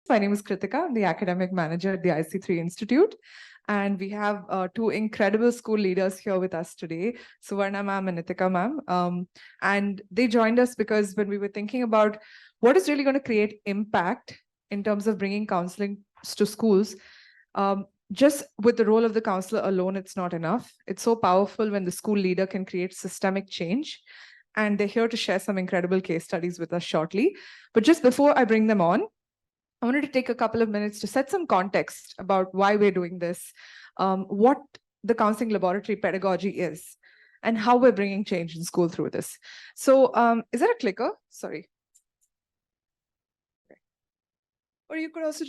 My name is Krithika. I'm the academic manager at the IC3 Institute. And we have two incredible school leaders here with us today, Suvarna ma'am and Nithika ma'am. And they joined us because when we were thinking about what is really going to create impact in terms of bringing counseling to schools, just with the role of the counselor alone, it's not enough. It's so powerful when the school leader can create systemic change. And they're here to share some incredible case studies with us shortly. But just before I bring them on, I wanted to take a couple of minutes to set some context about why we're doing this, what the counseling laboratory pedagogy is, and how we're bringing change in school through this. So is that a clicker? Sorry. Okay. Or you could also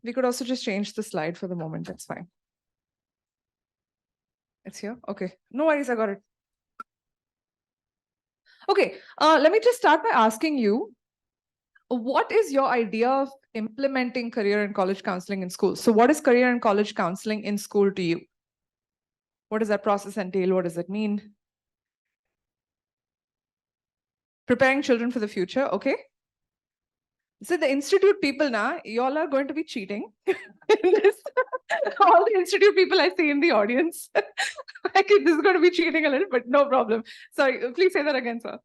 we could also just change the slide for the moment. That's fine. It's here. Okay. No worries. I got it. Okay. Let me just start by asking you, what is your idea of implementing career and college counseling in schools? So what is career and college counseling in school to you? What does that process entail? What does it mean? Preparing children for the future, okay? So the institute people now, y'all are going to be cheating. All the institute people I see in the audience. This is going to be cheating a little, but no problem. Sorry, please say that again, sir.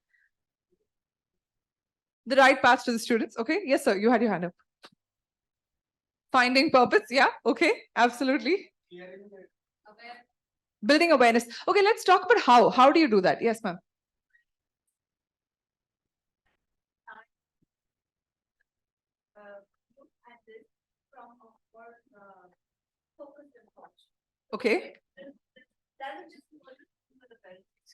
The right path to the students, okay? Yes, sir, you had your hand up. Finding purpose, yeah, okay, absolutely. Building awareness. Okay, let's talk about how. How do you do that? Yes, ma'am. Look at this from our focused approach. Okay. Doesn't just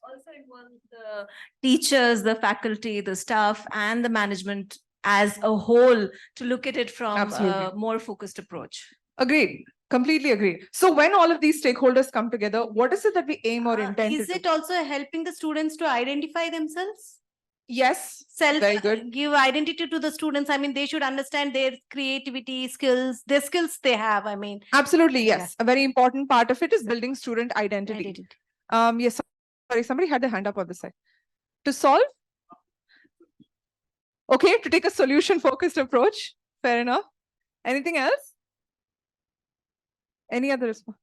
also involves the teachers, the faculty, the staff, and the management as a whole to look at it from a more focused approach. Agreed. Completely agree. So when all of these stakeholders come together, what is it that we aim or intend Is to it do? also helping the students to identify themselves? Yes. Very good. Give identity to the students. I mean, they should understand their creativity skills, their skills they have. I mean, absolutely, yes. A very important part of it is building student identity. Yes, sorry, somebody had their hand up on the side. To solve? Okay, to take a solution-focused approach. Fair enough. Anything else? Any other response?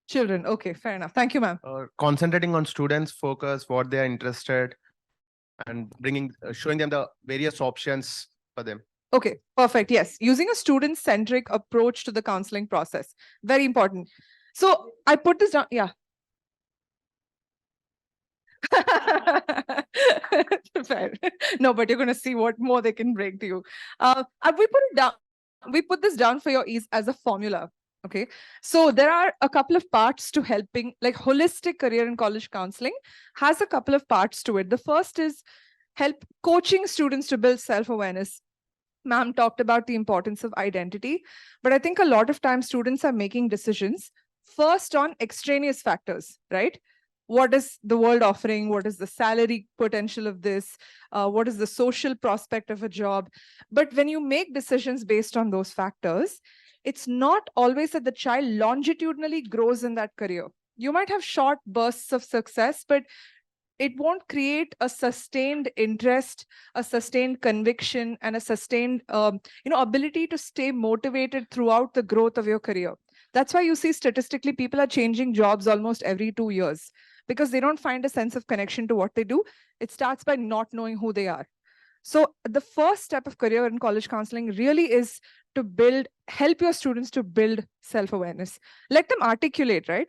Children. Okay, fair enough. Thank you, ma'am. Concentrating on students' focus, what they are interested, and showing them the various options for them. Okay, perfect. Yes, using a student-centric approach to the counseling process. Very important. So I put this down. Yeah. Fair. No, but you're going to see what more they can bring to you. We put it down. We put this down for your ease as a formula. Okay, so there are a couple of parts to helping, like holistic career and college counseling has a couple of parts to it. The first is help coaching students to build self-awareness. Ma'am talked about the importance of identity, but I think a lot of times students are making decisions first on extraneous factors, right? What is the world offering? What is the salary potential of this? What is the social prospect of a job? But when you make decisions based on those factors, it's not always that the child longitudinally grows in that career. You might have short bursts of success, but it won't create a sustained interest, a sustained conviction, and a sustained ability to stay motivated throughout the growth of your career. That's why you see statistically people are changing jobs almost every 2 years because they don't find a sense of connection to what they do. It starts by not knowing who they are. So the first step of career and college counseling really is to help your students to build self-awareness. Let them articulate, right?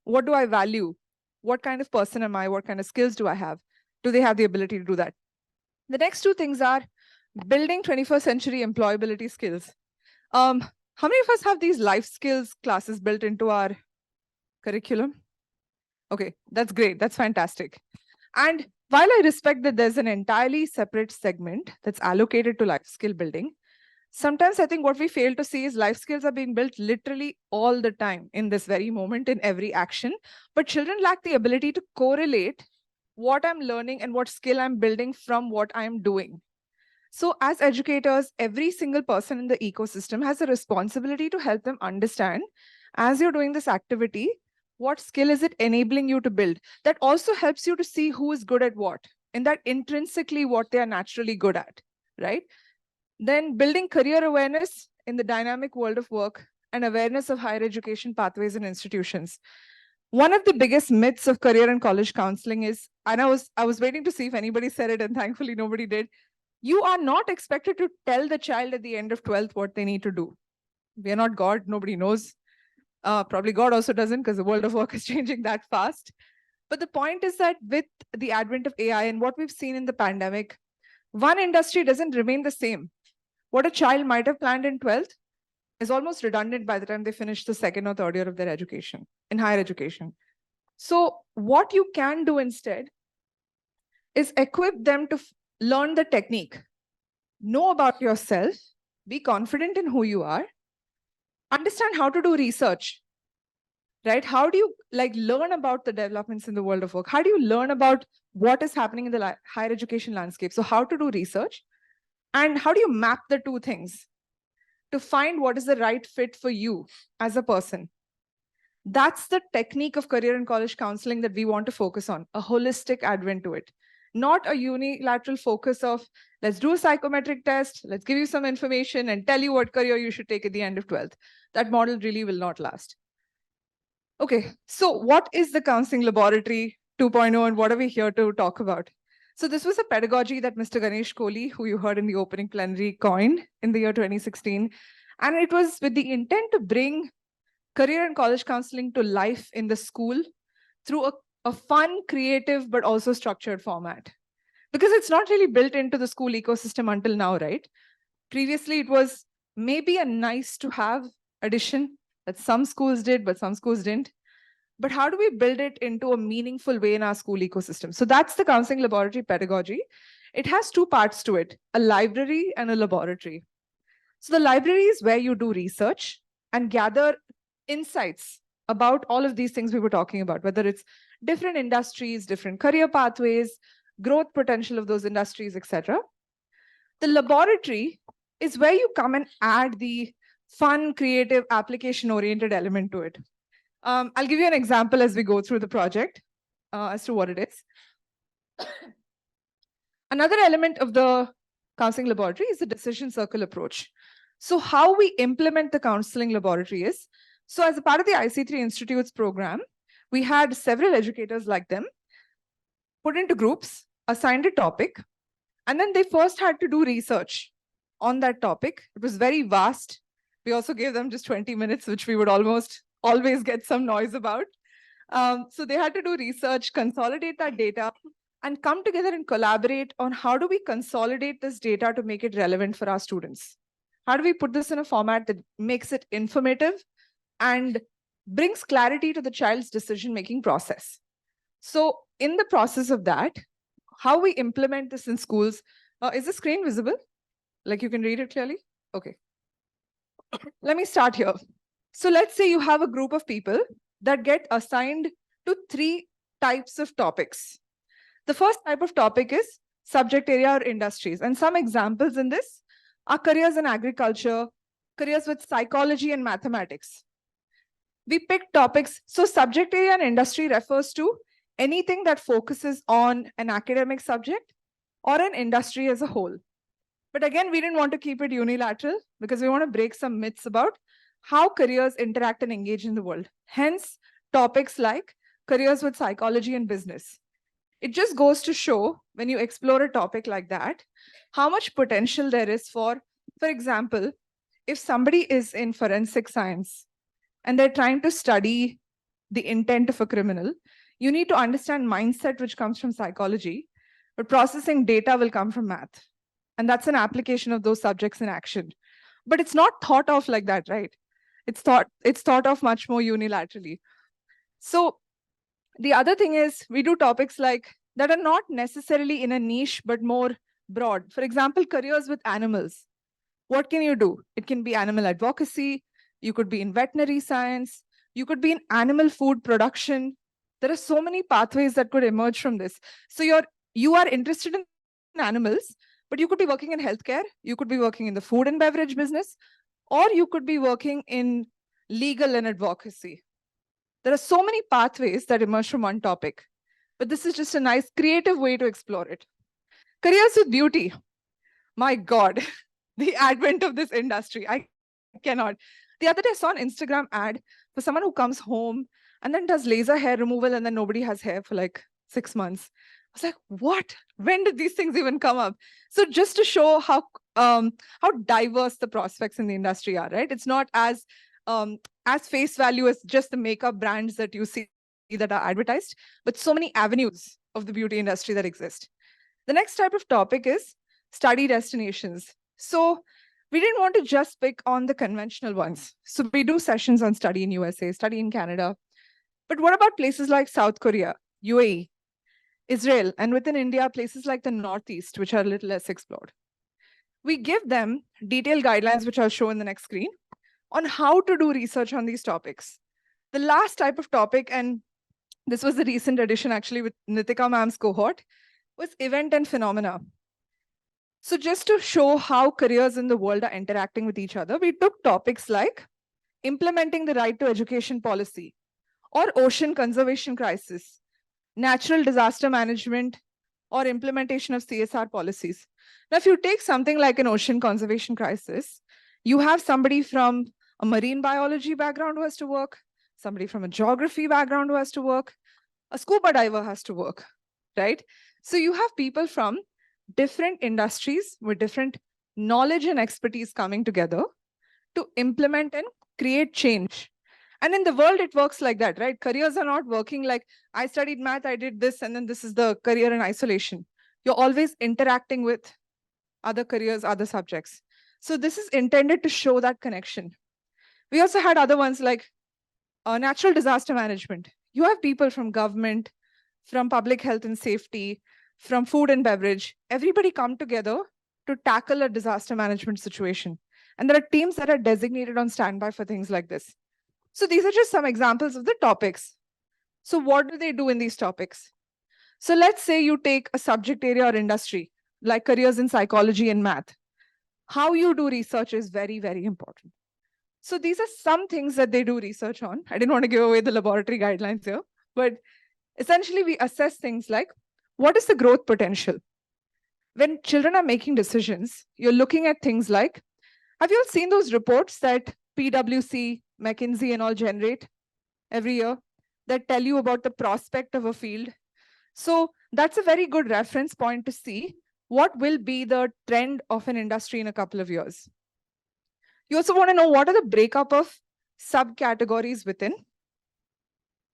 What do I value? What kind of person am I? What kind of skills do I have? Do they have the ability to do that? The next two things are building 21st century employability skills. How many of us have these life skills classes built into our curriculum? Okay, that's great. That's fantastic. And while I respect that there's an entirely separate segment that's allocated to life skill building, sometimes I think what we fail to see is life skills are being built literally all the time in this very moment, in every action. But children lack the ability to correlate what I'm learning and what skill I'm building from what I'm doing. So as educators, every single person in the ecosystem has a responsibility to help them understand, as you're doing this activity, what skill is it enabling you to build? That also helps you to see who is good at what, and that intrinsically what they are naturally good at, right? Then building career awareness in the dynamic world of work and awareness of higher education pathways and institutions. One of the biggest myths of career and college counseling is, and I was waiting to see if anybody said it, and thankfully nobody did. You are not expected to tell the child at the end of 12th what they need to do. We are not God, nobody knows. Probably God also doesn't, because the world of work is changing that fast. But the point is that with the advent of AI and what we've seen in the pandemic, one industry doesn't remain the same. What a child might have planned in 12th is almost redundant by the time they finish the second or third year of their education in higher education. So what you can do instead is equip them to learn the technique, know about yourself, be confident in who you are, understand how to do research, right? How do you learn about the developments in the world of work? How do you learn about what is happening in the higher education landscape? So how to do research, and how do you map the two things to find what is the right fit for you as a person? That's the technique of career and college counseling that we want to focus on, a holistic advent to it, not a unilateral focus of let's do a psychometric test, let's give you some information and tell you what career you should take at the end of 12th. That model really will not last. Okay, so what is the Counseling Laboratory 2.0 and what are we here to talk about? So this was a pedagogy that Mr. Ganesh Kohli, who you heard in the opening plenary, coined in the year 2016. And it was with the intent to bring career and college counseling to life in the school through a fun, creative, but also structured format. Because it's not really built into the school ecosystem until now, right? Previously, it was maybe a nice to have addition that some schools did, but some schools didn't. But how do we build it into a meaningful way in our school ecosystem? So that's the Counseling Laboratory pedagogy. It has two parts to it, a library and a laboratory. So the library is where you do research and gather insights about all of these things we were talking about, whether it's different industries, different career pathways, growth potential of those industries, etc. The laboratory is where you come and add the fun, creative, application-oriented element to it. I'll give you an example as we go through the project as to what it is. Another element of the counseling laboratory is the decision circle approach. So how we implement the counseling laboratory is, so as a part of the IC3 Institute's program, we had several educators like them put into groups, assigned a topic, and then they first had to do research on that topic. It was very vast. We also gave them just 20 minutes, which we would almost always get some noise about. So they had to do research, consolidate that data, and come together and collaborate on how do we consolidate this data to make it relevant for our students. How do we put this in a format that makes it informative and brings clarity to the child's decision-making process? So in the process of that, how we implement this in schools, is the screen visible? Like you can read it clearly? Okay. Let me start here. So let's say you have a group of people that get assigned to 3 types of topics. The first type of topic is subject area or industries. And some examples in this are careers in agriculture, careers with psychology and mathematics. We pick topics. So subject area and industry refers to anything that focuses on an academic subject or an industry as a whole. But again, we didn't want to keep it unilateral because we want to break some myths about how careers interact and engage in the world. Hence, topics like careers with psychology and business. It just goes to show when you explore a topic like that, how much potential there is for example, if somebody is in forensic science and they're trying to study the intent of a criminal, you need to understand mindset, which comes from psychology, but processing data will come from math. And that's an application of those subjects in action. But it's not thought of like that, right? It's thought of much more unilaterally. So the other thing is we do topics like that are not necessarily in a niche, but more broad. For example, careers with animals. What can you do? It can be animal advocacy. You could be in veterinary science. You could be in animal food production. There are so many pathways that could emerge from this. So you are interested in animals, but you could be working in healthcare. You could be working in the food and beverage business, or you could be working in legal and advocacy. There are so many pathways that emerge from one topic, but this is just a nice creative way to explore it. Careers with beauty. My God, the advent of this industry. I cannot. The other day I saw an Instagram ad for someone who comes home and then does laser hair removal and then nobody has hair for like 6 months. I was like, what? When did these things even come up? So just to show how diverse the prospects in the industry are, right? It's not as face value as just the makeup brands that you see that are advertised, but so many avenues of the beauty industry that exist. The next type of topic is study destinations. So we didn't want to just pick on the conventional ones. So we do sessions on study in USA, study in Canada. But what about places like South Korea, UAE, Israel, and within India, places like the Northeast, which are a little less explored? We give them detailed guidelines, which I'll show in the next screen, on how to do research on these topics. The last type of topic, and this was the recent addition actually with Krithika ma'am's cohort, was event and phenomena. So just to show how careers in the world are interacting with each other, we took topics like implementing the right to education policy, or ocean conservation crisis, natural disaster management, or implementation of CSR policies. Now, if you take something like an ocean conservation crisis, you have somebody from a marine biology background who has to work, somebody from a geography background who has to work, a scuba diver has to work, right? So you have people from different industries with different knowledge and expertise coming together to implement and create change. And in the world, it works like that, right? Careers are not working like, I studied math, I did this, and then this is the career in isolation. You're always interacting with other careers, other subjects. So this is intended to show that connection. We also had other ones like natural disaster management. You have people from government, from public health and safety, from food and beverage, everybody come together to tackle a disaster management situation. And there are teams that are designated on standby for things like this. So these are just some examples of the topics. So what do they do in these topics? So let's say you take a subject area or industry, like careers in psychology and math. How you do research is very, very important. So these are some things that they do research on. I didn't want to give away the laboratory guidelines here, but essentially we assess things like, what is the growth potential? When children are making decisions, you're looking at things like, have you all seen those reports that PwC, McKinsey and all generate every year that tell you about the prospect of a field? So that's a very good reference point to see what will be the trend of an industry in a couple of years. You also want to know what are the breakup of subcategories within.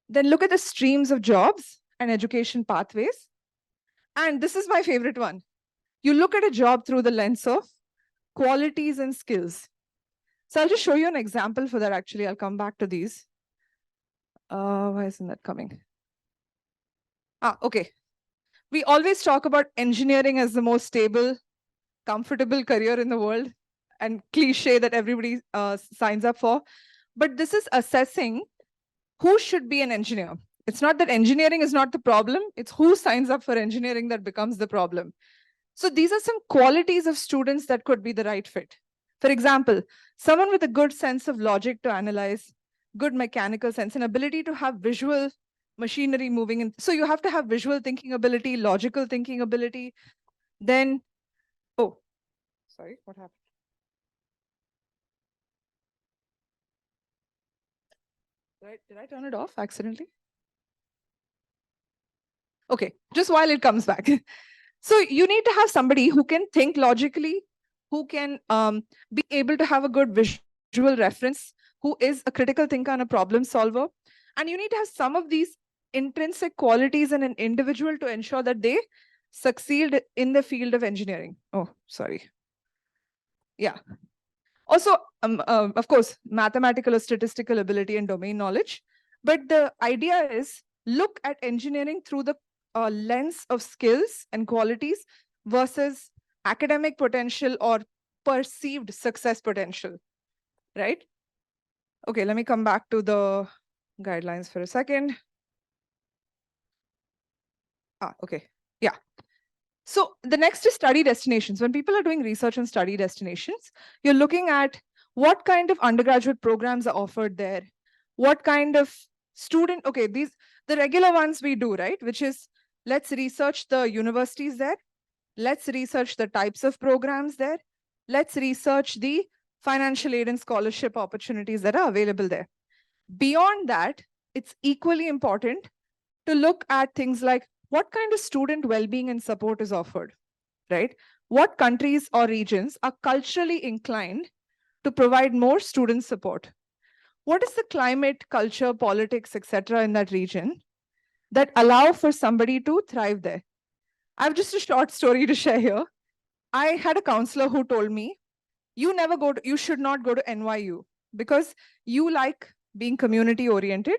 Then look at the streams of jobs and education pathways. And this is my favorite one. You look at a job through the lens of qualities and skills. So I'll just show you an example for that, actually. I'll come back to these. Why isn't that coming? Okay. We always talk about engineering as the most stable, comfortable career in the world and cliche that everybody signs up for. But this is assessing who should be an engineer. It's not that engineering is not the problem. It's who signs up for engineering that becomes the problem. So these are some qualities of students that could be the right fit. For example, someone with a good sense of logic to analyze, good mechanical sense, and ability to have visual machinery moving in. So you have to have visual thinking ability, logical thinking ability. Then, oh, sorry, what happened? Did I turn it off accidentally? Okay, just while it comes back. So you need to have somebody who can think logically, who can be able to have a good visual reference, who is a critical thinker and a problem solver. And you need to have some of these intrinsic qualities in an individual to ensure that they succeed in the field of engineering. Oh, sorry. Yeah. Also, of course, mathematical or statistical ability and domain knowledge. But the idea is look at engineering through the lens of skills and qualities versus academic potential or perceived success potential, right? Okay, let me come back to the guidelines for a second. Okay, yeah. So the next is study destinations. When people are doing research on study destinations, you're looking at what kind of undergraduate programs are offered there, what kind of student, okay, the regular ones we do, right? Which is, let's research the universities there, Let's research the types of programs there. Let's research the financial aid and scholarship opportunities that are available there. Beyond that, it's equally important to look at things like what kind of student well-being and support is offered, right? What countries or regions are culturally inclined to provide more student support? What is the climate, culture, politics, etc. in that region that allow for somebody to thrive there? I have just a short story to share here. I had a counselor who told me, you should not go to NYU because you like being community oriented,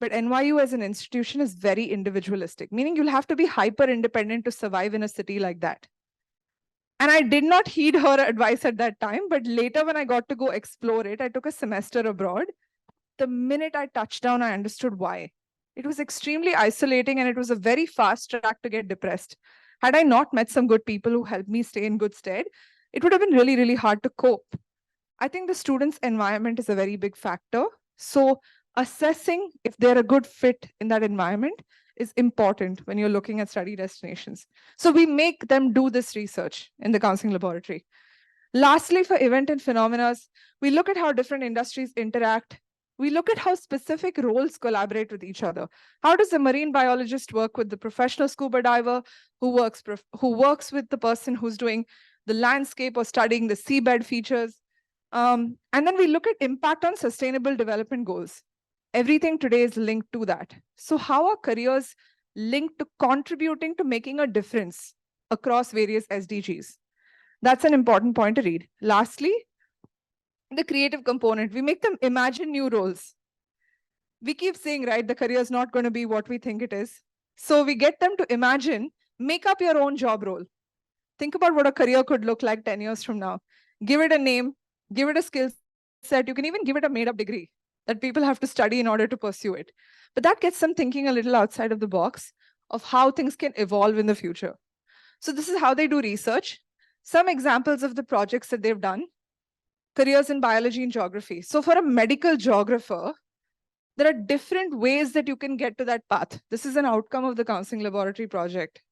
but NYU as an institution is very individualistic, meaning you'll have to be hyper independent to survive in a city like that. And I did not heed her advice at that time, but later when I got to go explore it, I took a semester abroad. The minute I touched down, I understood why. It was extremely isolating and it was a very fast track to get depressed. Had I not met some good people who helped me stay in good stead, it would have been really, really hard to cope. I think the student's environment is a very big factor. So assessing if they're a good fit in that environment is important when you're looking at study destinations. So we make them do this research in the counseling laboratory. Lastly, for event and phenomena, we look at how different industries interact. We look at how specific roles collaborate with each other. How does the marine biologist work with the professional scuba diver who works with the person who's doing the landscape or studying the seabed features? And then we look at impact on sustainable development goals. Everything today is linked to that. So how are careers linked to contributing to making a difference across various SDGs? That's an important point to read. Lastly, the creative component. We make them imagine new roles. We keep saying, right, the career is not going to be what we think it is. So we get them to imagine, make up your own job role. Think about what a career could look like 10 years from now. Give it a name, give it a skill set. You can even give it a made-up degree that people have to study in order to pursue it. But that gets them thinking a little outside of the box of how things can evolve in the future. So this is how they do research. Some examples of the projects that they've done. Careers in biology and geography. So for a medical geographer, there are different ways that you can get to that path. This is an outcome of the counseling laboratory project.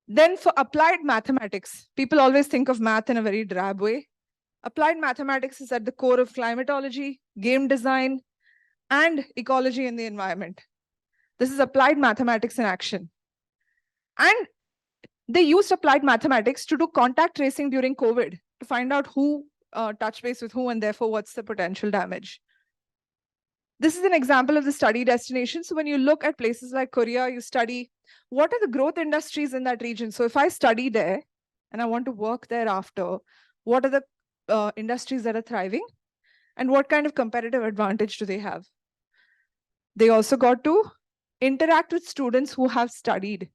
Then for applied mathematics, people always think of math in a very drab way. Applied mathematics is at the core of climatology, game design, and ecology in the environment. This is applied mathematics in action. And they used applied mathematics to do contact tracing during COVID to find out who touched base with who and therefore what's the potential damage. This is an example of the study destination. So when you look at places like Korea, you study what are the growth industries in that region. So if I study there and I want to work there after, what are the industries that are thriving and what kind of competitive advantage do they have? They also got to interact with students who have studied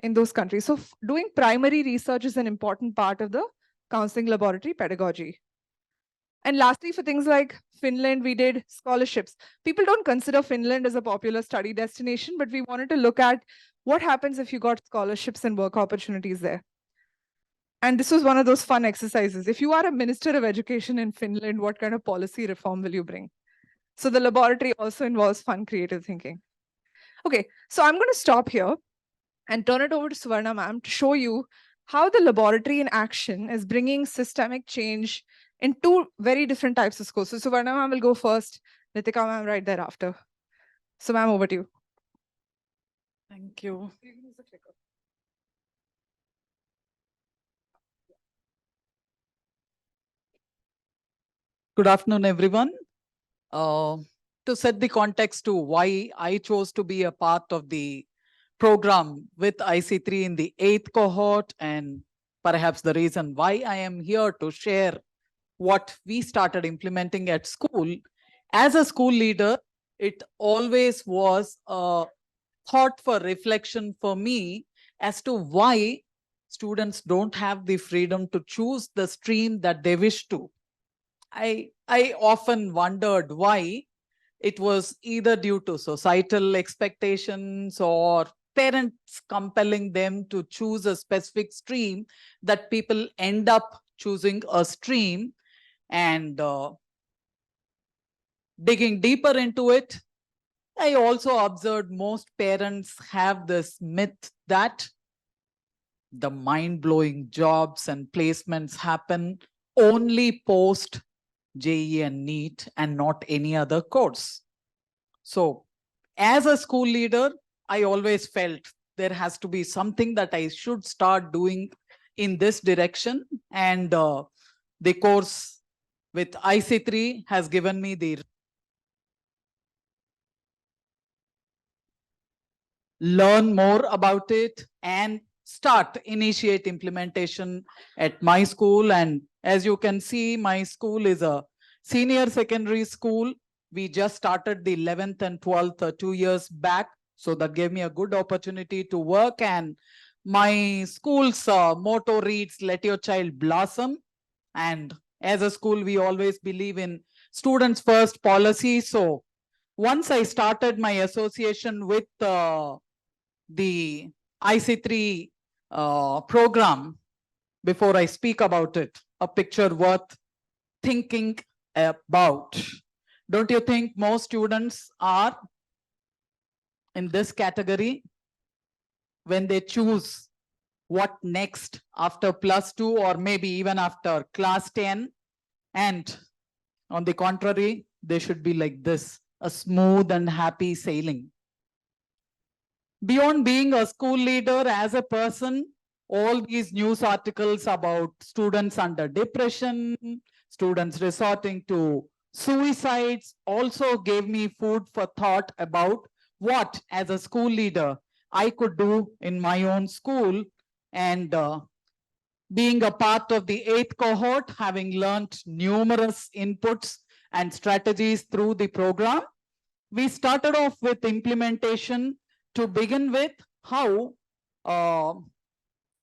in those countries. So doing primary research is an important part of the counseling laboratory pedagogy. And lastly, for things like Finland, we did scholarships. People don't consider Finland as a popular study destination, but we wanted to look at what happens if you got scholarships and work opportunities there. And this was one of those fun exercises. If you are a minister of education in Finland, what kind of policy reform will you bring? So the laboratory also involves fun, creative thinking. Okay, so I'm going to stop here and turn it over to Suvarna ma'am to show you how the laboratory in action is bringing systemic change in two very different types of schools. So Suvarna ma'am will go first, Krithika ma'am right thereafter. So ma'am, over to you. Thank you. Good afternoon, everyone. To set the context to why I chose to be a part of the program with IC3 in the 8th cohort, and perhaps the reason why I am here to share what we started implementing at school. As a school leader, it always was a thought for reflection for me as to why students don't have the freedom to choose the stream that they wish to. I often wondered why. It was either due to societal expectations or parents compelling them to choose a specific stream that people end up choosing a stream. And digging deeper into it, I also observed most parents have this myth that the mind-blowing jobs and placements happen only post JEE and NEET and not any other course. So as a school leader, I always felt there has to be something that I should start doing in this direction. And the course with IC3 has given me the learn more about it and initiate implementation at my school. And as you can see, my school is a senior secondary school. We just started the 11th and 12th 2 years back. So that gave me a good opportunity to work. And my school's motto reads, "Let your child blossom." And as a school, we always believe in students first policy. So once I started my association with the IC3 program, before I speak about it, a picture worth thinking about. Don't you think most students are in this category when they choose what next after +2 or maybe even after class 10? And on the contrary, they should be like this, a smooth and happy sailing. Beyond being a school leader, as a person, all these news articles about students under depression, students resorting to suicides also gave me food for thought about what, as a school leader, I could do in my own school. And being a part of the 8th cohort, having learned numerous inputs and strategies through the program, we started off with implementation to begin with, how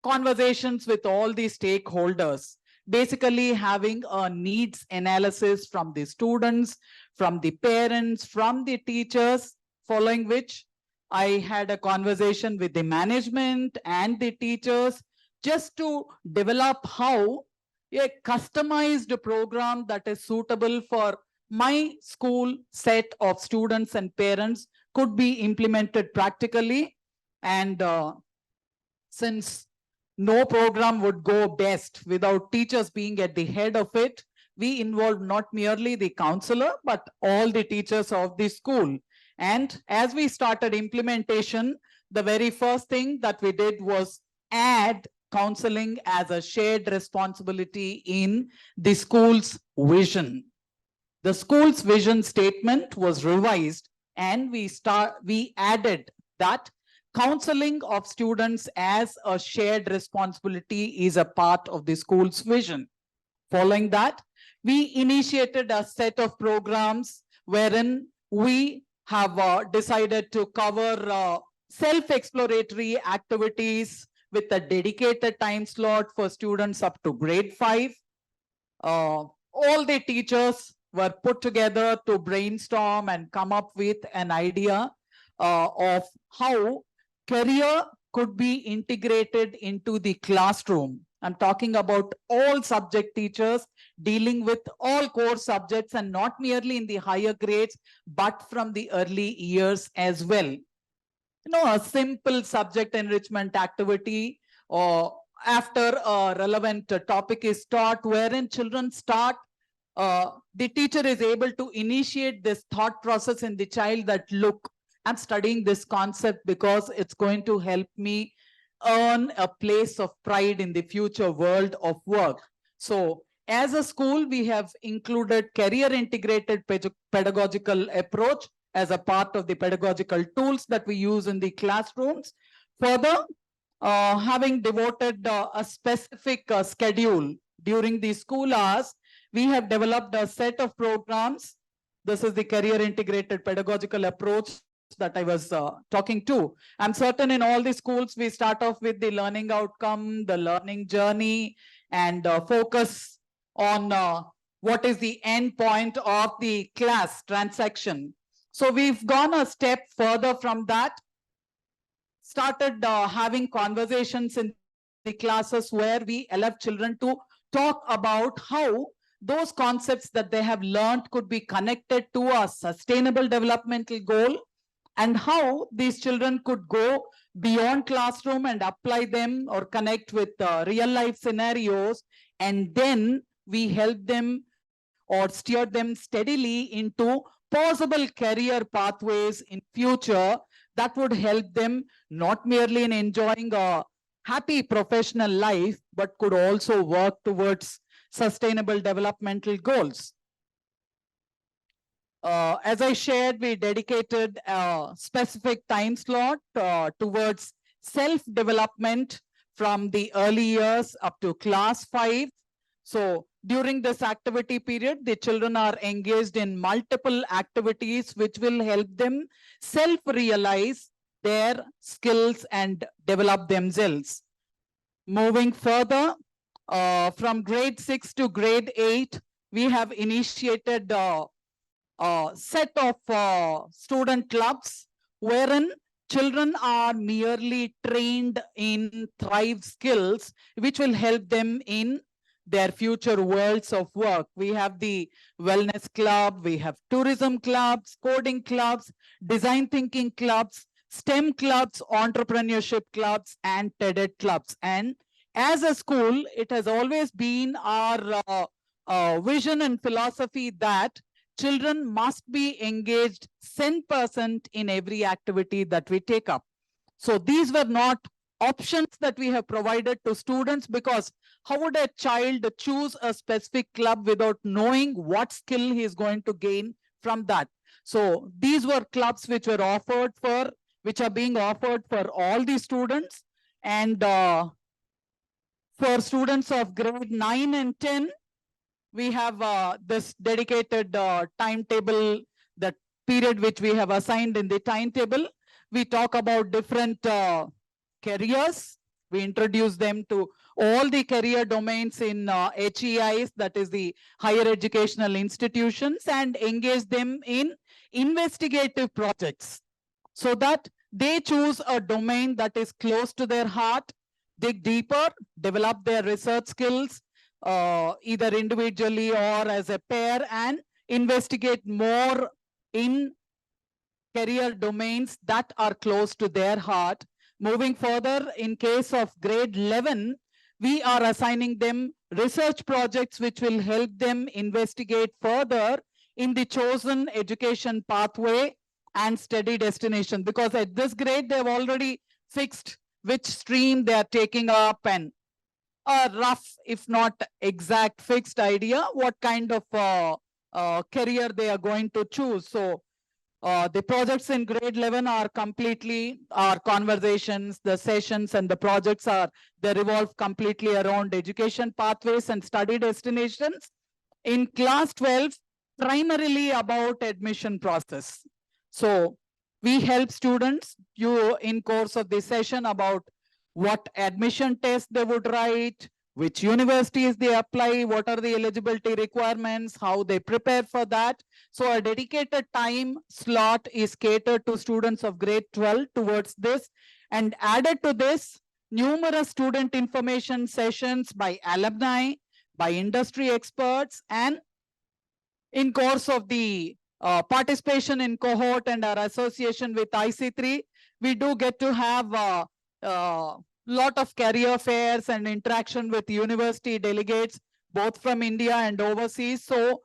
conversations with all the stakeholders, basically having a needs analysis from the students, from the parents, from the teachers, following which I had a conversation with the management and the teachers just to develop how a customized program that is suitable for my school set of students and parents could be implemented practically. And since no program would go best without teachers being at the head of it, we involved not merely the counselor, but all the teachers of the school. And as we started implementation, the very first thing that we did was add counseling as a shared responsibility in the school's vision. The school's vision statement was revised, and we added that counseling of students as a shared responsibility is a part of the school's vision. Following that, we initiated a set of programs wherein we have decided to cover self-exploratory activities with a dedicated time slot for students up to grade 5. All the teachers were put together to brainstorm and come up with an idea of how career could be integrated into the classroom. I'm talking about all subject teachers dealing with all core subjects, and not merely in the higher grades, but from the early years as well. A simple subject enrichment activity or after a relevant topic is taught, wherein children start, the teacher is able to initiate this thought process in the child that, look, I'm studying this concept because it's going to help me earn a place of pride in the future world of work. So as a school, we have included career integrated pedagogical approach as a part of the pedagogical tools that we use in the classrooms. Further, having devoted a specific schedule during the school hours, we have developed a set of programs. This is the career integrated pedagogical approach that I was talking to. I'm certain in all the schools, we start off with the learning outcome, the learning journey, and focus on what is the end point of the class transaction. So we've gone a step further from that, started having conversations in the classes where we allow children to talk about how those concepts that they have learned could be connected to a sustainable developmental goal, and how these children could go beyond classroom and apply them or connect with real life scenarios. And then we help them or steer them steadily into possible career pathways in future that would help them not merely in enjoying a happy professional life, but could also work towards sustainable developmental goals. As I shared, we dedicated a specific time slot towards self-development from the early years up to class 5. So during this activity period, the children are engaged in multiple activities which will help them self-realize their skills and develop themselves. Moving further, from grade 6 to grade 8, we have initiated a set of student clubs wherein children are merely trained in Thrive skills, which will help them in their future worlds of work. We have the wellness club, we have tourism clubs, coding clubs, design thinking clubs, STEM clubs, entrepreneurship clubs, and TED clubs. And as a school, it has always been our vision and philosophy that children must be engaged 100% in every activity that we take up. So these were not options that we have provided to students, because how would a child choose a specific club without knowing what skill he is going to gain from that? So these were clubs which were offered for, which are being offered for all the students. And for students of grade 9 and 10, we have this dedicated timetable, the period which we have assigned in the timetable. We talk about different careers. We introduce them to all the career domains in HEIs, that is the higher educational institutions, and engage them in investigative projects so that they choose a domain that is close to their heart, dig deeper, develop their research skills, either individually or as a pair, and investigate more in career domains that are close to their heart. Moving further, in case of grade 11, we are assigning them research projects which will help them investigate further in the chosen education pathway and study destination, because at this grade they have already fixed which stream they are taking up and a rough, if not exact fixed idea what kind of career they are going to choose. So the projects in grade 11 are completely, our conversations, the sessions and the projects they revolve completely around education pathways and study destinations. In class 12, primarily about admission process. So we help students in course of the session about what admission test they would write, which universities they apply, what are the eligibility requirements, how they prepare for that. So a dedicated time slot is catered to students of grade 12 towards this. And added to this, numerous student information sessions by alumni, by industry experts, and in course of the participation in cohort and our association with IC3, we do get to have lot of career fairs and interaction with university delegates, both from India and overseas. So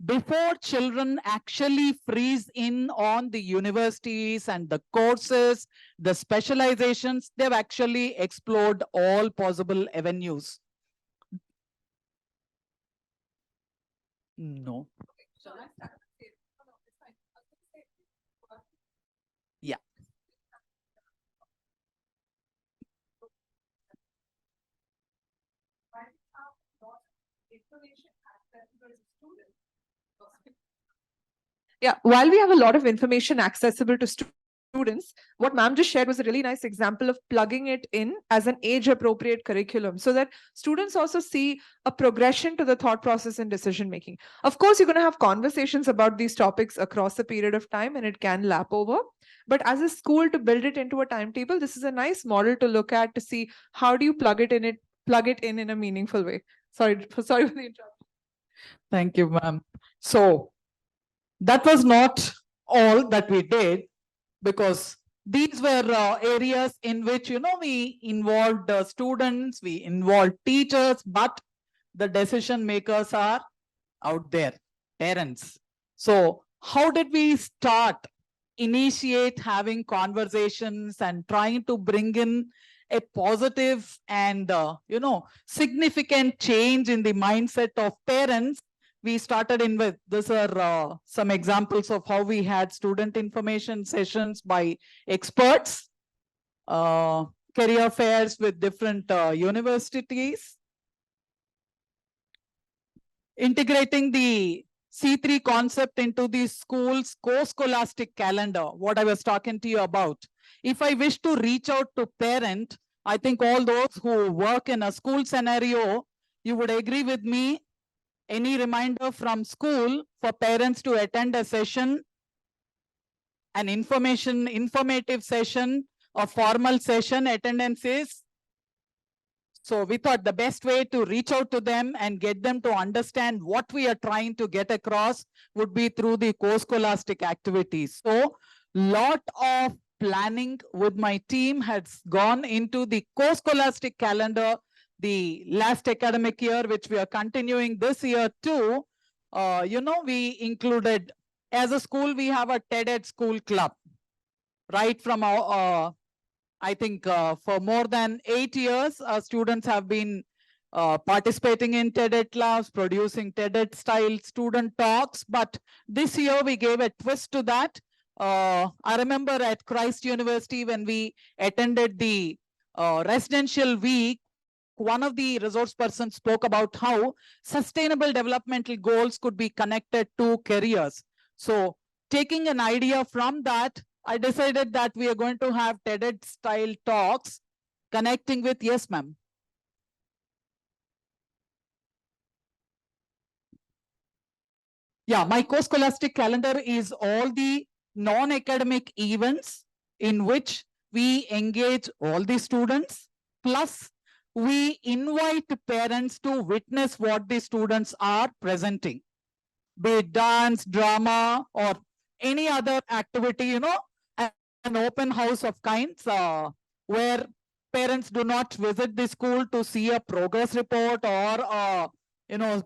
before children actually freeze in on the universities and the courses, the specializations, they've actually explored all possible avenues. No. Yeah. Yeah, while we have a lot of information accessible to students, what ma'am just shared was a really nice example of plugging it in as an age-appropriate curriculum so that students also see a progression to the thought process and decision-making. Of course, you're going to have conversations about these topics across a period of time and it can lap over. But as a school, to build it into a timetable, this is a nice model to look at to see how do you plug it in a meaningful way. Sorry for the interruption. Thank you, ma'am. So that was not all that we did. because these were areas in which, we involved students, we involved teachers, but the decision makers are out there, parents. So how did we initiate having conversations and trying to bring in a positive and, significant change in the mindset of parents? We started in with, these are some examples of how we had student information sessions by experts, career fairs with different universities, integrating the C3 concept into the school's co-scholastic calendar, what I was talking to you about. If I wish to reach out to parent, I think all those who work in a school scenario, you would agree with me, any reminder from school for parents to attend a session, an informative session, a formal session, attendance is. So we thought the best way to reach out to them and get them to understand what we are trying to get across would be through the co-scholastic activities. So lot of planning with my team has gone into the co-scholastic calendar the last academic year, which we are continuing this year too. We included, as a school, we have a TED School Club, right from our, I think for more than 8 years, our students have been participating in TED clubs, producing TED style student talks. But this year we gave a twist to that. I remember at Christ University when we attended the residential week, one of the resource persons spoke about how sustainable developmental goals could be connected to careers. So taking an idea from that, I decided that we are going to have TED style talks connecting with, yes, ma'am. Yeah, my co-scholastic calendar is all the non-academic events in which we engage all the students, plus we invite parents to witness what the students are presenting, be it dance, drama, or any other activity, an open house of kinds where parents do not visit the school to see a progress report or,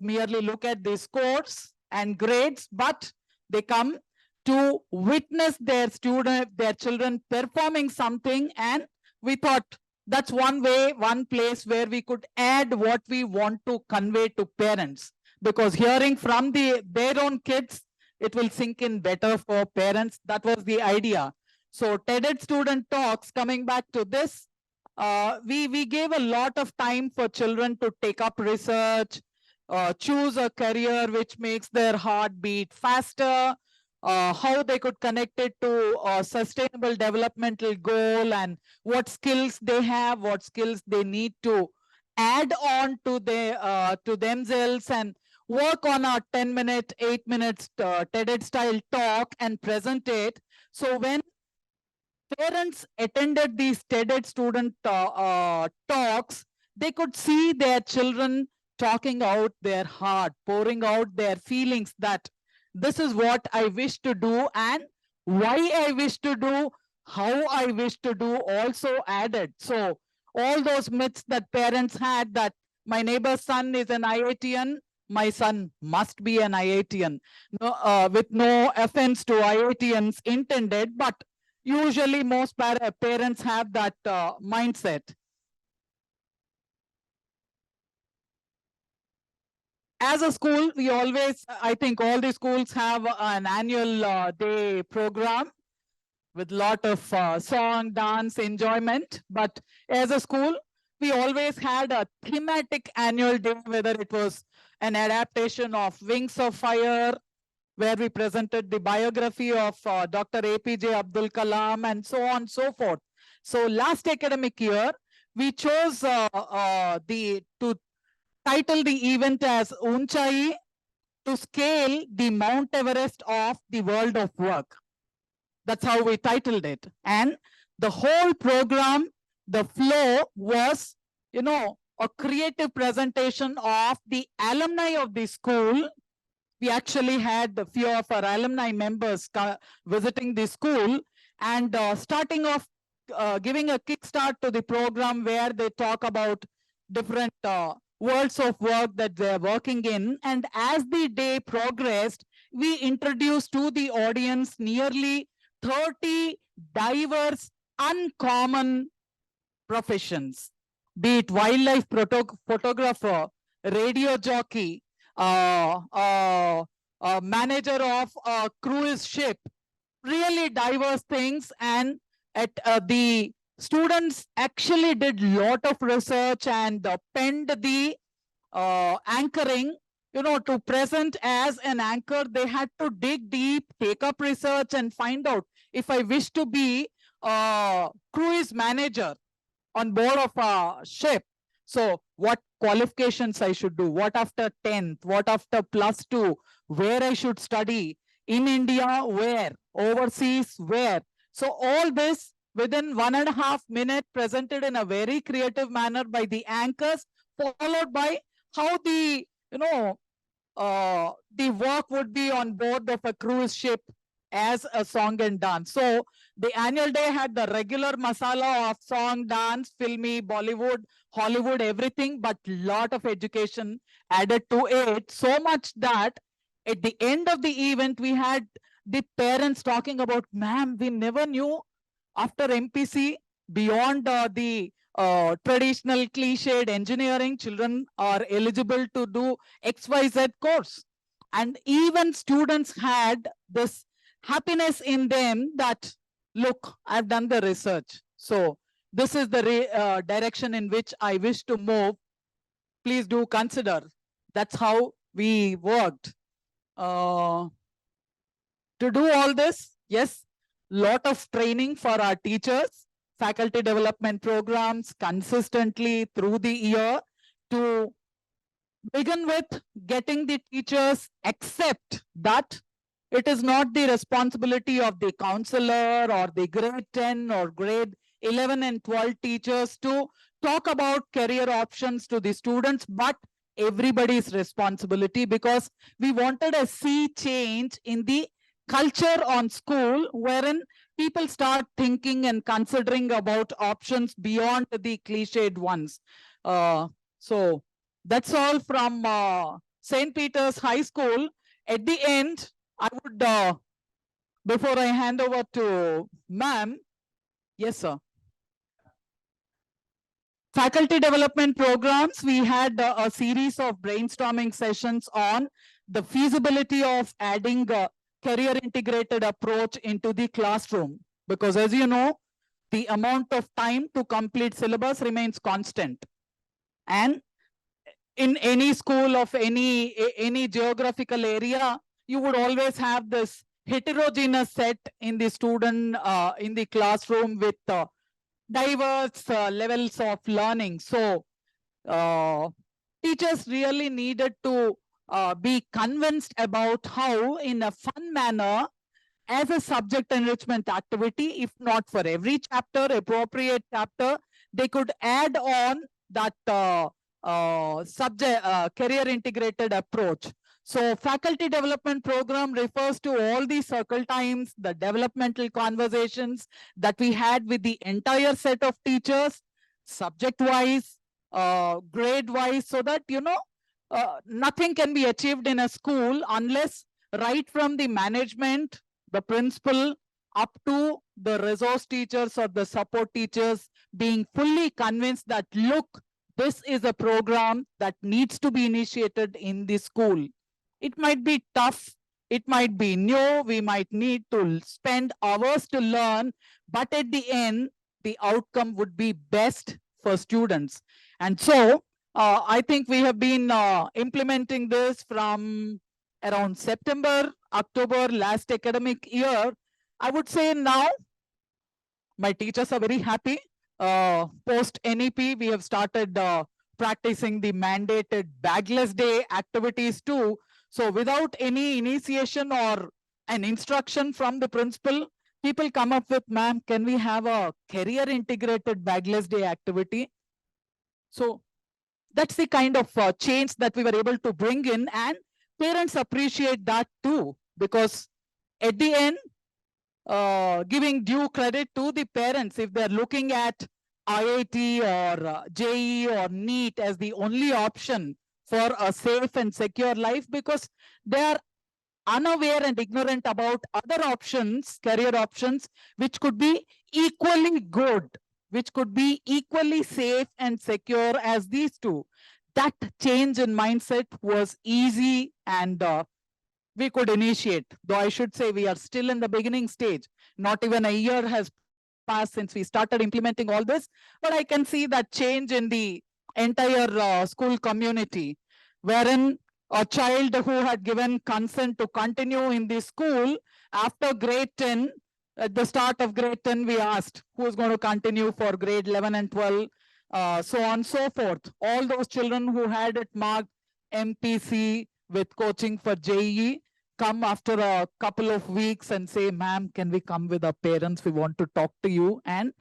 merely look at the scores and grades, but they come to witness their children performing something. And we thought that's one way, one place where we could add what we want to convey to parents, because hearing from their own kids, it will sink in better for parents. That was the idea. So TED student talks, coming back to this, we gave a lot of time for children to take up research, choose a career which makes their heart beat faster, how they could connect it to a sustainable developmental goal, and what skills they have, what skills they need to add on to themselves, and work on a 10-minute, 8 minutes TED style talk and present it. So when parents attended these TED student talks, they could see their children talking out their heart, pouring out their feelings that this is what I wish to do and why I wish to do, how I wish to do also added. So all those myths that parents had that my neighbor's son is an IITian, my son must be an IITian. No, with no offense to IITians intended, but usually most parents have that mindset. As a school, we always, I think all the schools have an annual day program with lot of song, dance, enjoyment. But as a school, we always had a thematic annual day, whether it was an adaptation of Wings of Fire, where we presented the biography of Dr. APJ Abdul Kalam, and so on and so forth. So last academic year, we chose to title the event as Unchai, to scale the Mount Everest of the world of work. That's how we titled it. And the whole program, the flow was, a creative presentation of the alumni of the school. We actually had a few of our alumni members visiting the school, and starting off giving a kickstart to the program where they talk about different worlds of work that they're working in. And as the day progressed, we introduced to the audience nearly 30 diverse, uncommon professions, be it wildlife photographer, radio jockey, manager of a cruise ship, really diverse things. And at the students actually did lot of research and penned the anchoring, to present as an anchor. They had to dig deep, take up research and find out, if I wish to be a cruise manager on board of a ship, so what qualifications I should do, what after 10th, what after +2, where I should study, in India, where, overseas, where. So all this within 1.5 minutes, presented in a very creative manner by the anchors, followed by how the, the work would be on board of a cruise ship as a song and dance. So the annual day had the regular masala of song, dance, filmy, Bollywood, Hollywood, everything, but lot of education added to it. So much that at the end of the event, we had the parents talking about, ma'am, we never knew after MPC, beyond the traditional cliched engineering, children are eligible to do XYZ course. And even students had this happiness in them that, look, I've done the research. So this is the direction in which I wish to move. Please do consider. That's how we worked. To do all this, yes, lot of training for our teachers, faculty development programs consistently through the year to begin with getting the teachers accept that it is not the responsibility of the counselor or the grade 10 or grade 11 and 12 teachers to talk about career options to the students, but everybody's responsibility, because we wanted a sea change in the culture on school, wherein people start thinking and considering about options beyond the cliched ones. So that's all from St. Peter's High School. At the end, I would, before I hand over to ma'am, yes, sir. Faculty development programs, we had a series of brainstorming sessions on the feasibility of adding a career integrated approach into the classroom. Because as you know, the amount of time to complete syllabus remains constant. And in any school of any geographical area, you would always have this heterogeneous set in the student in the classroom with diverse levels of learning. So teachers really needed to be convinced about how, in a fun manner, as a subject enrichment activity, if not for every chapter, appropriate chapter, they could add on that subject career integrated approach. So faculty development program refers to all the circle times, the developmental conversations that we had with the entire set of teachers, subject wise, grade wise, so that, nothing can be achieved in a school unless right from the management, the principal, up to the resource teachers or the support teachers being fully convinced that, look, this is a program that needs to be initiated in the school. It might be tough, it might be new, we might need to spend hours to learn, but at the end, the outcome would be best for students. And so, I think we have been implementing this from around September, October last academic year. I would say now, my teachers are very happy. Post NEP, we have started practicing the mandated bagless day activities too. So without any initiation or an instruction from the principal, people come up with, ma'am, can we have a career integrated bagless day activity? So that's the kind of change that we were able to bring in, and parents appreciate that too, because at the end, giving due credit to the parents if they're looking at IIT or JEE or NEET as the only option for a safe and secure life, because they are unaware and ignorant about other options, career options, which could be equally good, which could be equally safe and secure as these two. That change in mindset was easy and we could initiate, though I should say we are still in the beginning stage. Not even a year has passed since we started implementing all this, but I can see that change in the entire school community, wherein a child who had given consent to continue in the school after grade 10, at the start of grade 10, we asked who's going to continue for grade 11 and 12, so on and so forth. All those children who had it marked MPC with coaching for JEE come after a couple of weeks and say, ma'am, can we come with our parents? We want to talk to you. And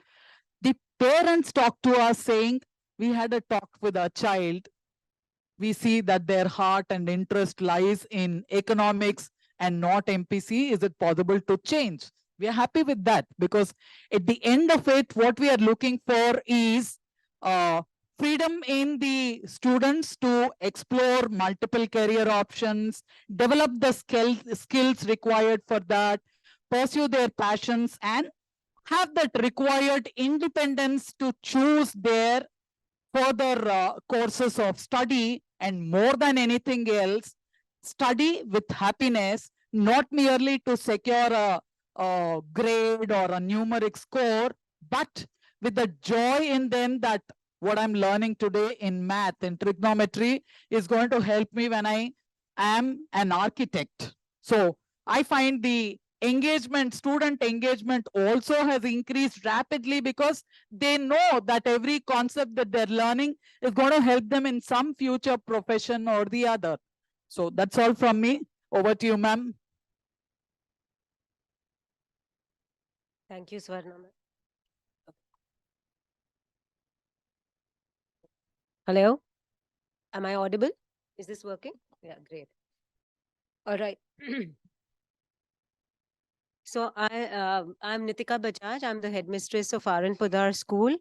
the parents talk to us saying, we had a talk with our child. We see that their heart and interest lies in economics and not MPC. Is it possible to change? We are happy with that, because at the end of it, what we are looking for is freedom in the students to explore multiple career options, develop the skills required for that, pursue their passions, and have that required independence to choose their further courses of study. And more than anything else, study with happiness, not merely to secure a grade or a numeric score, but with the joy in them that what I'm learning today in math and trigonometry is going to help me when I am an architect. So I find the engagement, student engagement also has increased rapidly, because they know that every concept that they're learning is going to help them in some future profession or the other. So that's all from me. Over to you, ma'am. Thank you, Swarna. Hello? Am I audible? Is this working? Yeah, great. All right. So I'm Krithika Bajaj. I'm the headmistress of RN Pudar School.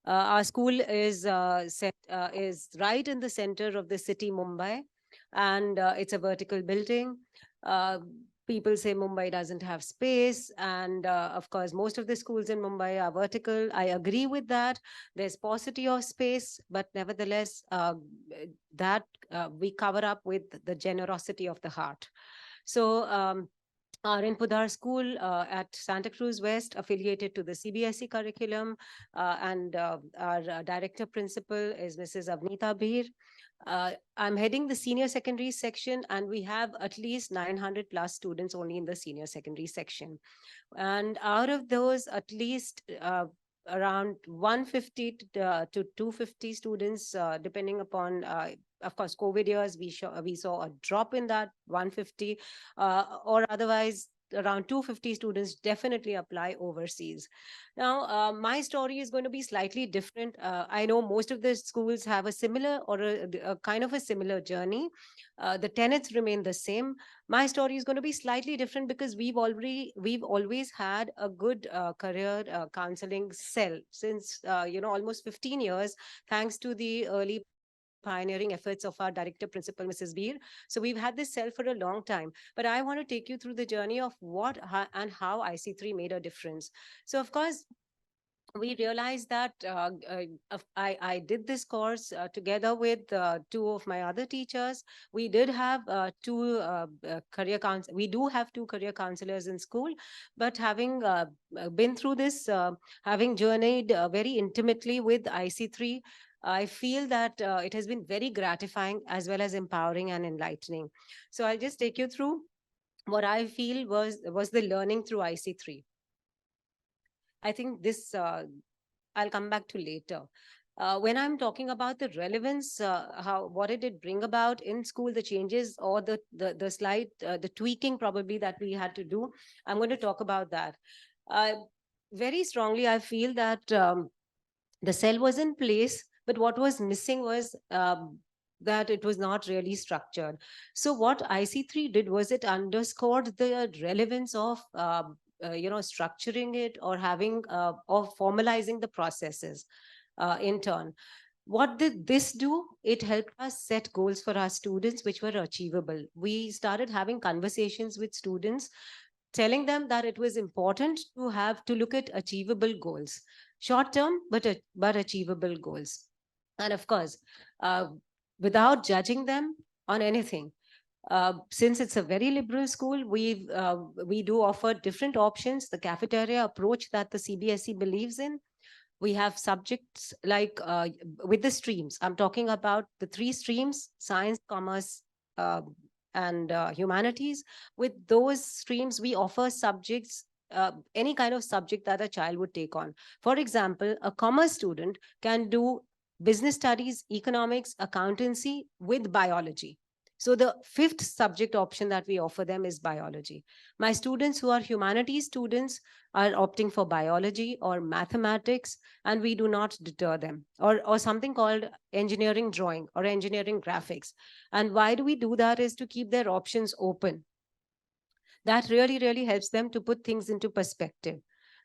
Our school is right in the center of the city, Mumbai, and it's a vertical building. People say Mumbai doesn't have space, and of course, most of the schools in Mumbai are vertical. I agree with that. There's paucity of space, but nevertheless, that we cover up with the generosity of the heart. So RN Pudar School at Santa Cruz West, affiliated to the CBSE curriculum, and our director principal is Mrs. Avnita Beer. I'm heading the senior secondary section, and we have at least 900 plus students only in the senior secondary section. And out of those, at least around 150 to 250 students, depending upon of course, COVID years, we saw a drop in that 150, or otherwise around 250 students definitely apply overseas. Now, my story is going to be slightly different. I know most of the schools have a similar or a kind of a similar journey. The tenets remain the same. My story is going to be slightly different because we've always had a good career counseling cell since almost 15 years, thanks to the early pioneering efforts of our director principal, Mrs. Beer. So we've had this cell for a long time, but I want to take you through the journey of what and how IC3 made a difference. So of course, we realized that I did this course together with two of my other teachers. We did have two career counselors. We do have two career counselors in school, but having been through this, having journeyed very intimately with IC3, I feel that it has been very gratifying as well as empowering and enlightening. So I'll just take you through what I feel was the learning through IC3. I think this I'll come back to later. When I'm talking about the relevance, what did it bring about in school, the changes or the slight, the tweaking probably that we had to do, I'm going to talk about that. Very strongly, I feel that the cell was in place, but what was missing was that it was not really structured. So what IC3 did was it underscored the relevance of structuring it or having or formalizing the processes in turn. What did this do? It helped us set goals for our students which were achievable. We started having conversations with students, telling them that it was important to look at achievable goals, short term, but achievable goals. And of course, without judging them on anything. Since it's a very liberal school, we do offer different options. The cafeteria approach that the CBSE believes in. We have subjects like with the streams. I'm talking about the 3 streams: science, commerce, and humanities. With those streams, we offer subjects, any kind of subject that a child would take on. For example, a commerce student can do business studies, economics, accountancy with biology. So the 5th subject option that we offer them is biology. My students who are humanities students are opting for biology or mathematics, and we do not deter them. Or something called engineering drawing or engineering graphics. And why do we do that is to keep their options open. That really, really helps them to put things into perspective.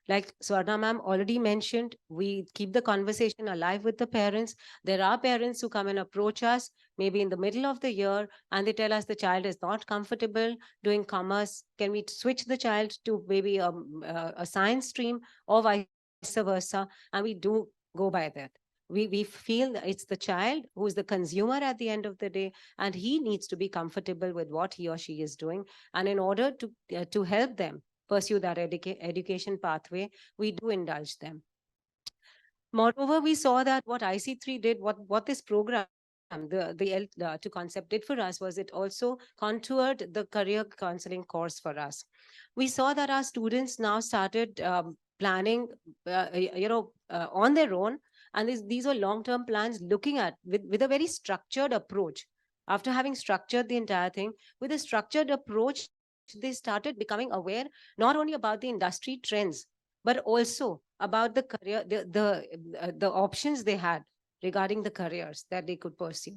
Like Swarna ma'am already mentioned, we keep the conversation alive with the parents. There are parents who come and approach us maybe in the middle of the year, and they tell us the child is not comfortable doing commerce. Can we switch the child to maybe a science stream or vice versa? And we do go by that. We feel that it's the child who is the consumer at the end of the day, and he needs to be comfortable with what he or she is doing. And in order to help them pursue that education pathway, we do indulge them. Moreover, we saw that what IC3 did, what this program, the to concept did for us, was it also contoured the career counseling course for us. We saw that our students now started planning, on their own, and these were long-term plans, looking at with a very structured approach. After having structured the entire thing with a structured approach, they started becoming aware not only about the industry trends, but also about the career, the options they had regarding the careers that they could pursue.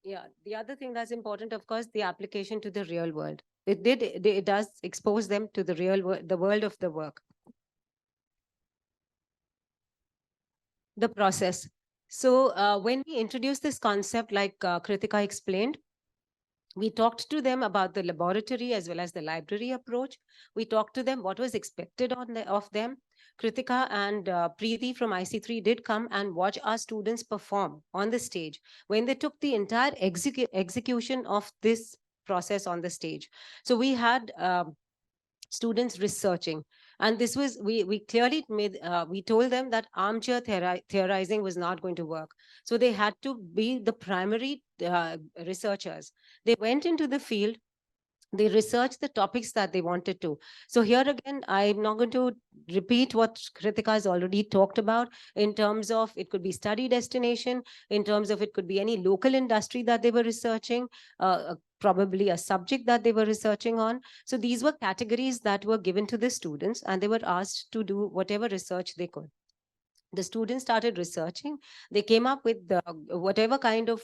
Yeah, the other thing that's important, of course, the application to the real world. It does expose them to the real world, the world of the work. The process. So when we introduced this concept, like Krithika explained, we talked to them about the laboratory as well as the library approach. We talked to them what was expected of them. Krithika and Preeti from IC3 did come and watch our students perform on the stage when they took the entire execution of this process on the stage. So we had students researching, and this was, we clearly made, we told them that armchair theorizing was not going to work. So they had to be the primary researchers. They went into the field, they researched the topics that they wanted to. So here again, I'm not going to repeat what Krithika has already talked about in terms of it could be study destination, in terms of it could be any local industry that they were researching, probably a subject that they were researching on. So these were categories that were given to the students, and they were asked to do whatever research they could. The students started researching. They came up with whatever kind of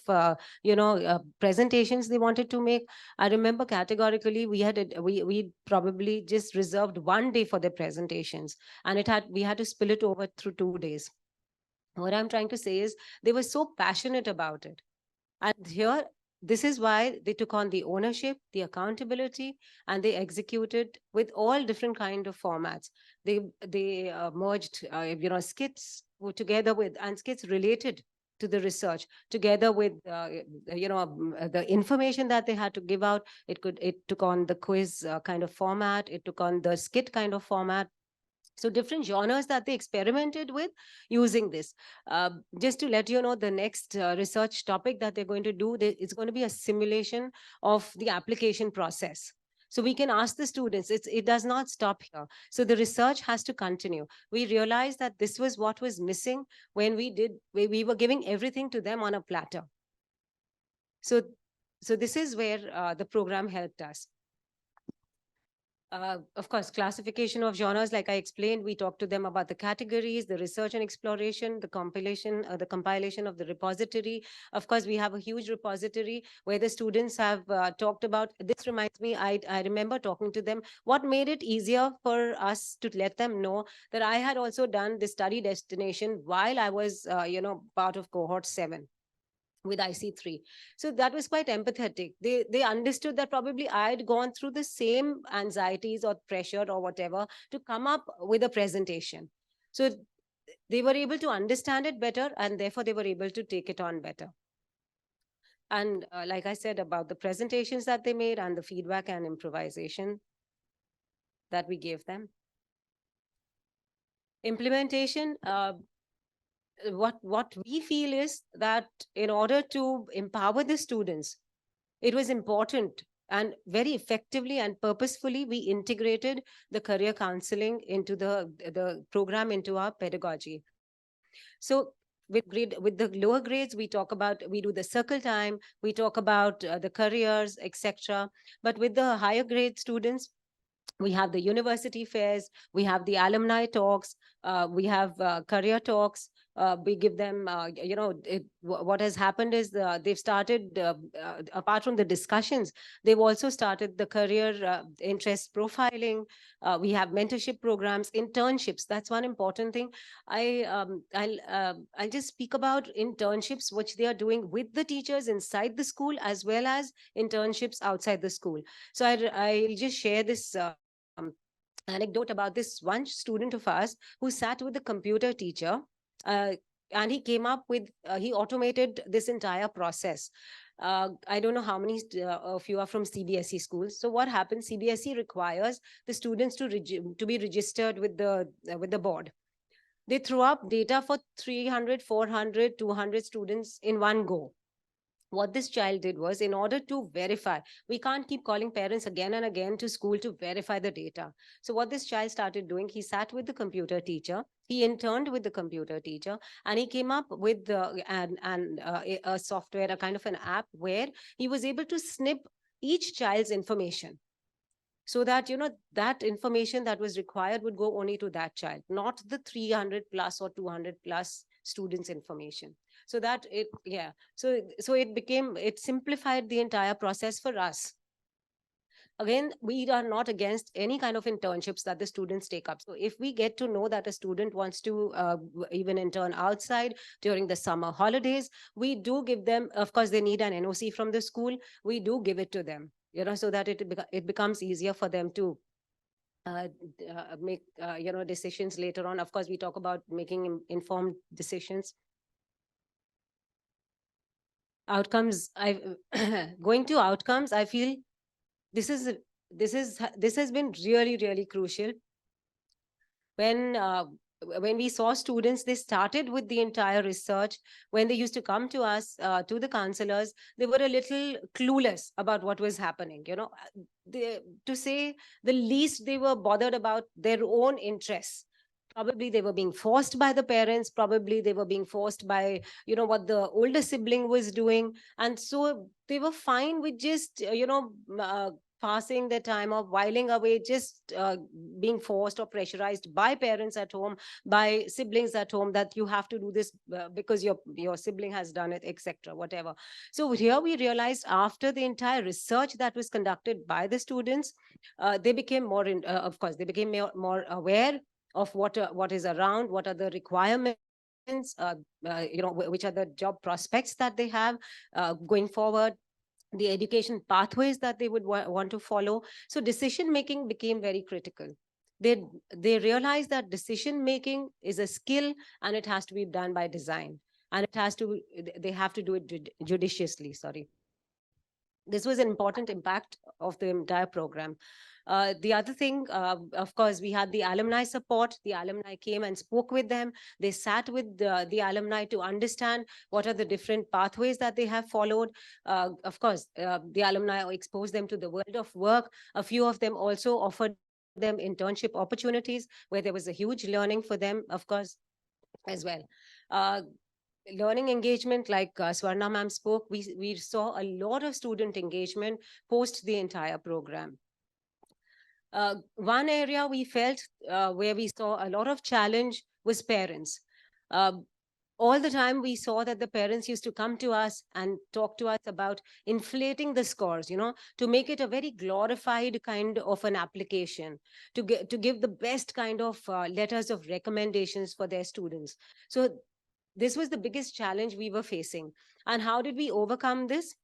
presentations they wanted to make. I remember categorically we probably just reserved 1 day for the presentations, and we had to spill it over through 2 days. What I'm trying to say is they were so passionate about it. And here, this is why they took on the ownership, the accountability, and they executed with all different kind of formats. They merged, skits together with, and skits related to the research, together with, the information that they had to give out. It took on the quiz kind of format. It took on the skit kind of format. So different genres that they experimented with using this. Just to let you know, the next research topic that they're going to do, it's going to be a simulation of the application process. So we can ask the students, it does not stop here. So the research has to continue. We realized that this was what was missing when we were giving everything to them on a platter. So this is where the program helped us. Of course, classification of genres, like I explained, we talked to them about the categories, the research and exploration, the compilation of the repository. Of course, we have a huge repository where the students have talked about. This reminds me, I remember talking to them. What made it easier for us to let them know that I had also done the study destination while I was, part of cohort 7 with IC3. So that was quite empathetic. They understood that probably I'd gone through the same anxieties or pressure or whatever to come up with a presentation. So they were able to understand it better, and therefore they were able to take it on better. And like I said about the presentations that they made and the feedback and improvisation that we gave them. Implementation, what we feel is that in order to empower the students, it was important and very effectively and purposefully we integrated the career counseling into the program, into our pedagogy. So with the lower grades, we do the circle time, we talk about the careers, etc. But with the higher grade students, we have the university fairs, we have the alumni talks, we have career talks. We give them, what has happened is they've started, apart from the discussions, they've also started the career interest profiling. We have mentorship programs, internships. That's one important thing. I'll just speak about internships, which they are doing with the teachers inside the school, as well as internships outside the school. So I'll just share this anecdote about this one student of ours who sat with the computer teacher, and he came up with, he automated this entire process. I don't know how many of you are from CBSE schools. So what happens, CBSE requires the students to be registered with the board. They throw up data for 300, 400, 200 students in one go. What this child did was, in order to verify, we can't keep calling parents again and again to school to verify the data. So what this child started doing, he sat with the computer teacher, he interned with the computer teacher, and he came up with a software, a kind of an app where he was able to snip each child's information, so that that information that was required would go only to that child, not the 300 plus or 200 plus students information. So that it simplified the entire process for us. Again, we are not against any kind of internships that the students take up. So if we get to know that a student wants to even intern outside during the summer holidays, we do give them, of course they need an NOC from the school, we do give it to them, so that it becomes easier for them to make decisions later on. Of course, we talk about making informed decisions. Outcomes, going to outcomes, I feel this has been really, really crucial. When we saw students, they started with the entire research. When they used to come to us, to the counselors, they were a little clueless about what was happening. To say the least, they were bothered about their own interests. Probably they were being forced by the parents. Probably they were being forced by, what the older sibling was doing. And so they were fine with just, passing their time or whiling away, just being forced or pressurized by parents at home, by siblings at home, that you have to do this because your sibling has done it, etc., whatever. So here we realized, after the entire research that was conducted by the students, they became of course, they became more aware of what is around, what are the requirements, which are the job prospects that they have going forward, the education pathways that they would want to follow. So decision making became very critical. They realized that decision making is a skill, and it has to be done by design, and they have to do it judiciously. Sorry. This was an important impact of the entire program. The other thing, of course, we had the alumni support. The alumni came and spoke with them. They sat with the alumni to understand what are the different pathways that they have followed. Of course, the alumni exposed them to the world of work. A few of them also offered them internship opportunities, where there was a huge learning for them, of course, as well. Learning engagement, like Swarna ma'am spoke, we saw a lot of student engagement post the entire program. One area we felt where we saw a lot of challenge was parents. All the time we saw that the parents used to come to us and talk to us about inflating the scores, to make it a very glorified kind of an application, to give the best kind of letters of recommendations for their students. So this was the biggest challenge we were facing. And how did we overcome this?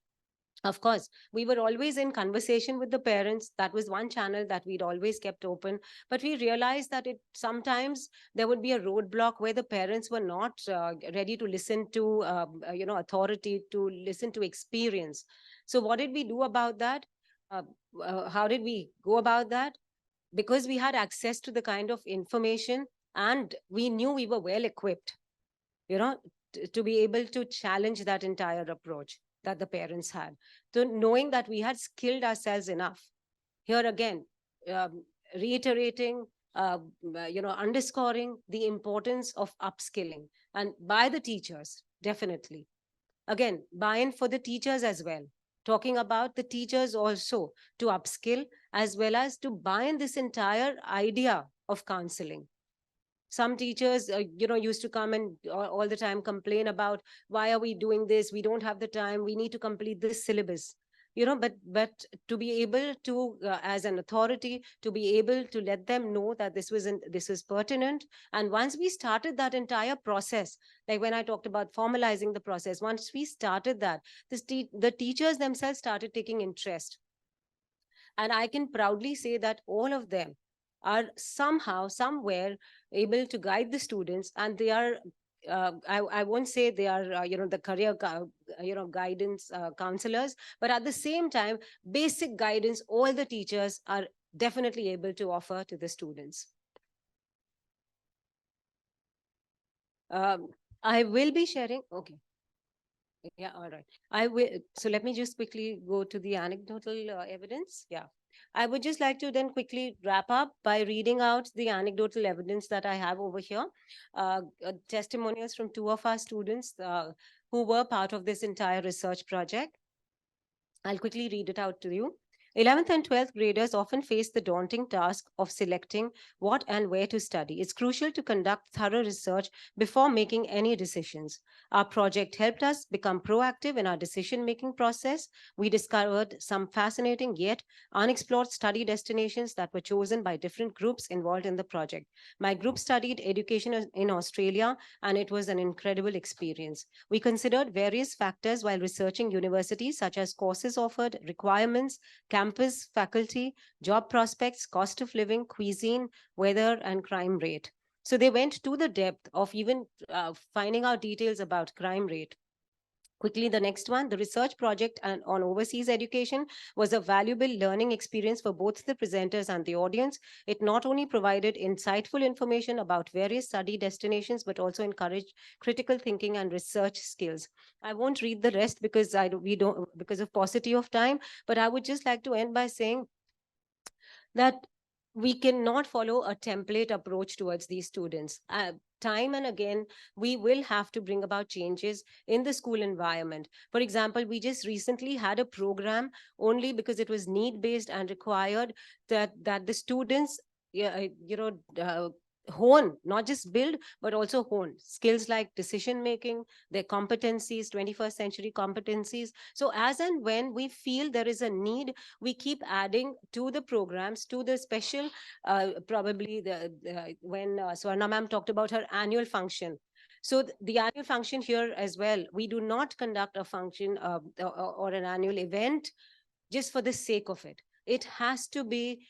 Of course, we were always in conversation with the parents. That was one channel that we'd always kept open. But we realized that sometimes there would be a roadblock where the parents were not ready to listen to, authority, to listen to experience. So what did we do about that? How did we go about that? Because we had access to the kind of information and we knew we were well equipped, to be able to challenge that entire approach that the parents had. So knowing that we had skilled ourselves enough, here again, reiterating, underscoring the importance of upskilling, and by the teachers, definitely. Again, buy-in for the teachers as well, talking about the teachers also to upskill as well as to buy in this entire idea of counseling. Some teachers used to come and all the time complain about, why are we doing this? We don't have the time. We need to complete this syllabus, but to be able to as an authority, to be able to let them know that this was pertinent. And once we started that entire process, like when I talked about formalizing the process, once we started that, the teachers themselves started taking interest. And I can proudly say that all of them are somehow, somewhere able to guide the students, and they are, I won't say they are, the career, guidance counselors, but at the same time, basic guidance, all the teachers are definitely able to offer to the students. I will be sharing, okay. Yeah, all right. I will. So let me just quickly go to the anecdotal evidence. Yeah. I would just like to then quickly wrap up by reading out the anecdotal evidence that I have over here. Testimonials from two of our students who were part of this entire research project. I'll quickly read it out to you. 11th and 12th graders often face the daunting task of selecting what and where to study. It's crucial to conduct thorough research before making any decisions. Our project helped us become proactive in our decision-making process. We discovered some fascinating yet unexplored study destinations that were chosen by different groups involved in the project. My group studied education in Australia, and it was an incredible experience. We considered various factors while researching universities, such as courses offered, requirements, campus, faculty, job prospects, cost of living, cuisine, weather, and crime rate. So they went to the depth of even finding out details about crime rate. Quickly, the next one, the research project on overseas education was a valuable learning experience for both the presenters and the audience. It not only provided insightful information about various study destinations, but also encouraged critical thinking and research skills. I won't read the rest because because of paucity of time, but I would just like to end by saying that we cannot follow a template approach towards these students. Time and again, we will have to bring about changes in the school environment. For example, we just recently had a program only because it was need-based and required that the students, hone, not just build, but also hone skills like decision making, their competencies, 21st century competencies. So as and when we feel there is a need, we keep adding to the programs, to the special, probably when Swarna ma'am talked about her annual function. So the annual function here as well, we do not conduct a function or an annual event just for the sake of it. It has to be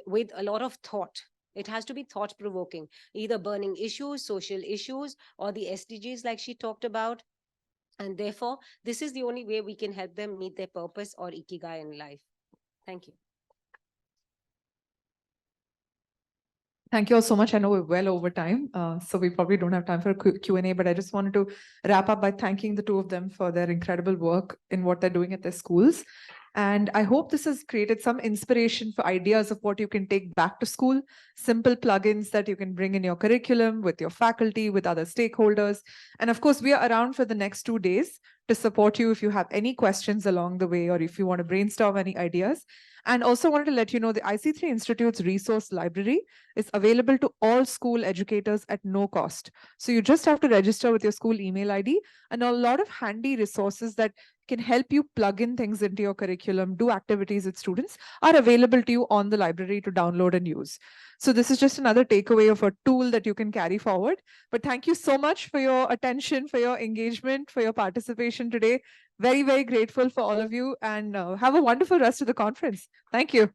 with a lot of thought. It has to be thought-provoking, either burning issues, social issues, or the SDGs like she talked about. And therefore, this is the only way we can help them meet their purpose or ikigai in life. Thank you. Thank you all so much. I know we're well over time, so we probably don't have time for a Q&A, but I just wanted to wrap up by thanking the two of them for their incredible work in what they're doing at their schools. And I hope this has created some inspiration for ideas of what you can take back to school, simple plugins that you can bring in your curriculum with your faculty, with other stakeholders. And of course, we are around for the next 2 days to support you if you have any questions along the way, or if you want to brainstorm any ideas. And also wanted to let you know the IC3 Institute's resource library is available to all school educators at no cost. So you just have to register with your school email ID, and a lot of handy resources that can help you plug in things into your curriculum, do activities with students, are available to you on the library to download and use. So this is just another takeaway of a tool that you can carry forward. But thank you so much for your attention, for your engagement, for your participation today. Very, very grateful for all of you, and have a wonderful rest of the conference. Thank you.